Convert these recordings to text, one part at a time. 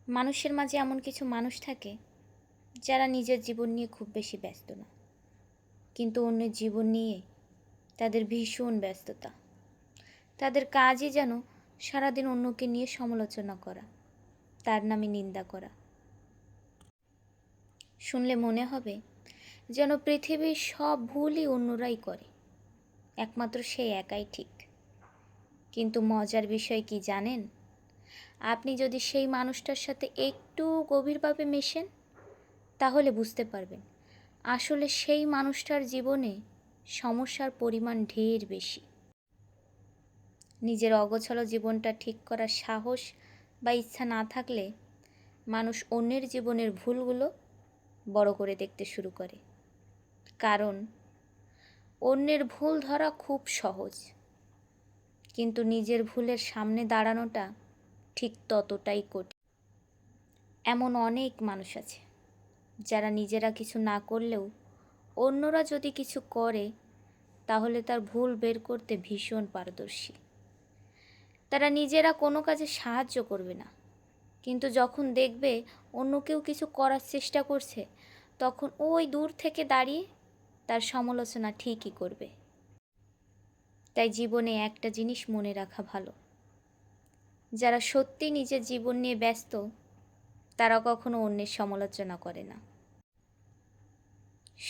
মানুষের মাঝে এমন কিছু মানুষ থাকে যারা নিজের জীবন নিয়ে খুব বেশি ব্যস্ত না, কিন্তু অন্যের জীবন নিয়ে তাদের ভীষণ ব্যস্ততা। তাদের কাজই যেন সারাদিন অন্যকে নিয়ে সমালোচনা করা, তার নামে নিন্দা করা। শুনলে মনে হবে যেন পৃথিবীর সব ভুলই অন্যরাই করে, একমাত্র সে একাই ঠিক। কিন্তু মজার বিষয় কি জানেন? আপনি যদি সেই মানুষটার সাথে একটু গভীরভাবে মেশেন, তাহলে বুঝতে পারবেন আসলে সেই মানুষটার জীবনে সমস্যার পরিমাণ ঢের বেশি। নিজের অগোছালো জীবনটা ঠিক করার সাহস বা ইচ্ছা না থাকলে মানুষ অন্যের জীবনের ভুলগুলো বড় করে দেখতে শুরু করে। কারণ অন্যের ভুল ধরা খুব সহজ, কিন্তু নিজের ভুলের সামনে দাঁড়ানোটা ঠিক ততটাই কঠিন। এমন অনেক মানুষ আছে যারা নিজেরা কিছু না করলেও অন্যরা যদি কিছু করে তাহলে তার ভুল বের করতে ভীষণ পারদর্শী। তারা নিজেরা কোনো কাজে সাহায্য করবে না, কিন্তু যখন দেখবে অন্য কেউ কিছু করার চেষ্টা করছে, তখন ওই দূর থেকে দাঁড়িয়ে তার সমালোচনা ঠিকই করবে। তাই জীবনে একটা জিনিস মনে রাখা ভালো, যারা সত্যি নিজের জীবন নিয়ে ব্যস্ত তারা কখনো অন্যের সমালোচনা করে না,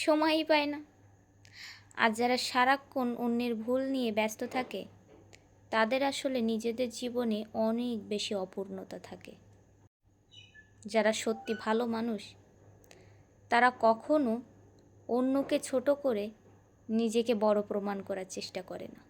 সময়ই পায় না। আর যারা সারাক্ষণ অন্যের ভুল নিয়ে ব্যস্ত থাকে তাদের আসলে নিজেদের জীবনে অনেক বেশি অপূর্ণতা থাকে। যারা সত্যি ভালো মানুষ তারা কখনো অন্যকে ছোট করে নিজেকে বড় প্রমাণ করার চেষ্টা করে না।